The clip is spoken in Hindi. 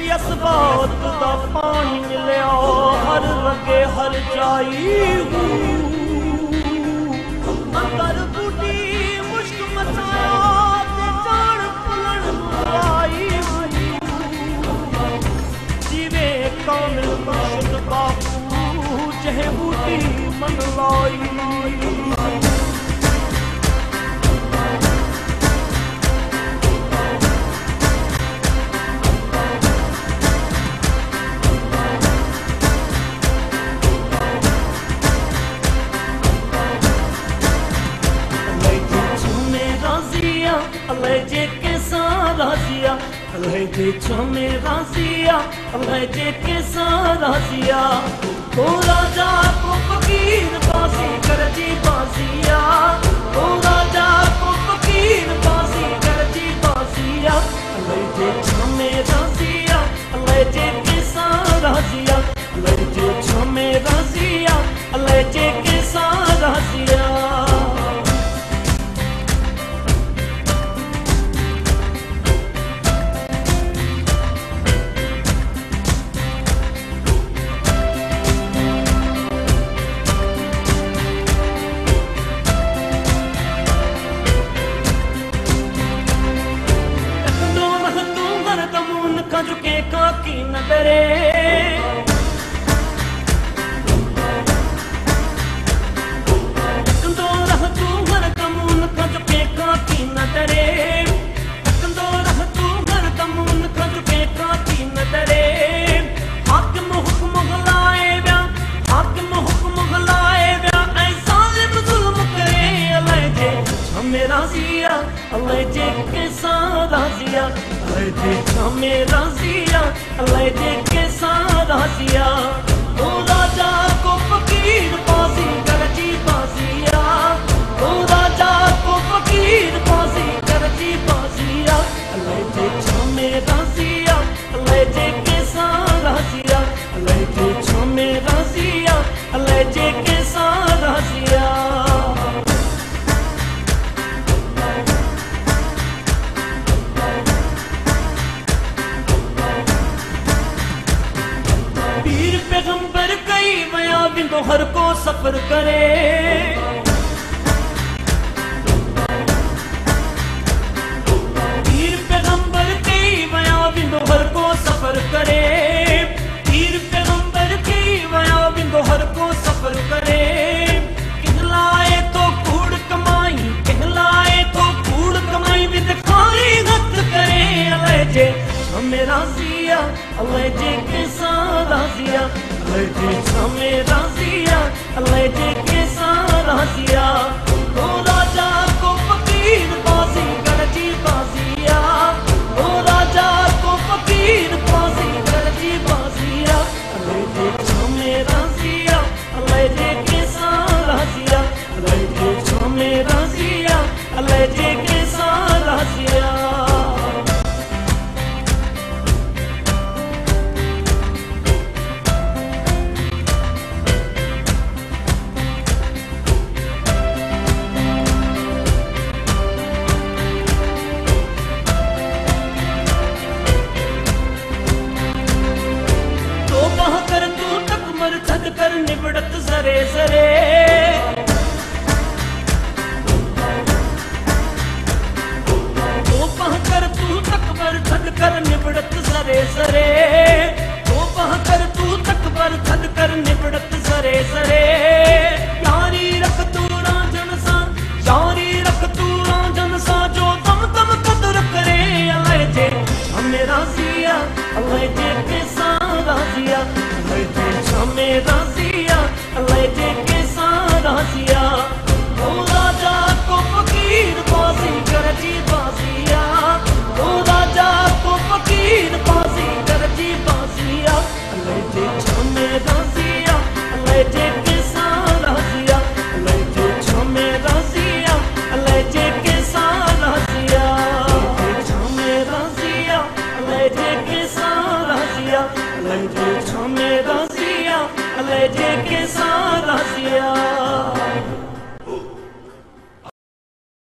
यसबात दा पानी मिलिया हर लगे हर जाई अंदर बूटी मुश्क मचाया ते जान पुलन आई जीवे कामिल मुर्शिद बापू जहे बूटी मन लाई में राजिया जे के साराजिया ओ राजा को फकीर बासी कर जी बासिया ओ राजा को फकीर बासी कर जी बासिया जे में राजिया जे के साराजिया जे में राजिया जे के साराजिया झुके काकी नजरे दो रह तू हर कमून का झुके काकी नजरे दो रह तू हर कमून का झुके काकी नजरे हाकिम हुक्म गलाए व्या हाकिम हुक्म गलाए व्या ऐसा जुल्म करे अल्लाह जे हमें राजिया अल्लाह जे के साराजिया जे हमें राजिया अल्लाह जे के साराजिया ओ राजा को फकीर बाजी कर जी बाजिया ओ राजा को फकीर बाजी कर जी बाजिया अल्लाह जे हमें राजिया अल्लाह जे के साराजिया अल्लाह जे हमें राजिया अल्लाह जे के साराजिया पैगंबर कई मया बिंदो हर को सफर करे पीर पैगंबर कई मया बिंदो हर को सफर करे पीर पैगंबर कई मया बिंदो हर को सफर करे कहलाए तो कूड़ कमाई भी दिखाई गत करे अल्लाह जे हमें राजिया अल्लाह जे के साराजिया अल्लाह जे हमें राजिया अल्लाह जे के साराजिया ओ राजा को फकीर बाजी कर जी बाजिया ओ राजा को फकीर बाजी कर जी बाजिया अल्लाह जे हमें राजिया अल्लाह जे के साराजिया अल्लाह जे हमें राजिया अल्लाह जे के साराजिया कर तू तक मर थक कर निबड़त जरे जरे तो पह कर तू तक मर थक कर निबड़त जरे जरे तो पह कर तू तक मर थक कर निबड़त जरे जरे यारी रख तू रांझन सा यारी रख तू रांझन सा जो दम दम कदर करे अल्लाह जे हमें राजिया अल्लाह जे के साराजिया हमें राजिया अल्लाह जे के साराजिया ओ राजा को फकीर बाजी कर जी बाजिया ओ राजा को फकीर बाजी कर जी बाजिया अल्लाह जे हमें राजिया अल्लाह जे के साराजिया अल्लाह जे हमें राजिया अल्लाह जे के साराजिया हमें राजिया अल्लाह जे के साराजिया अल्लाह जे हमें राजिया अल्लाह जे के साराजिया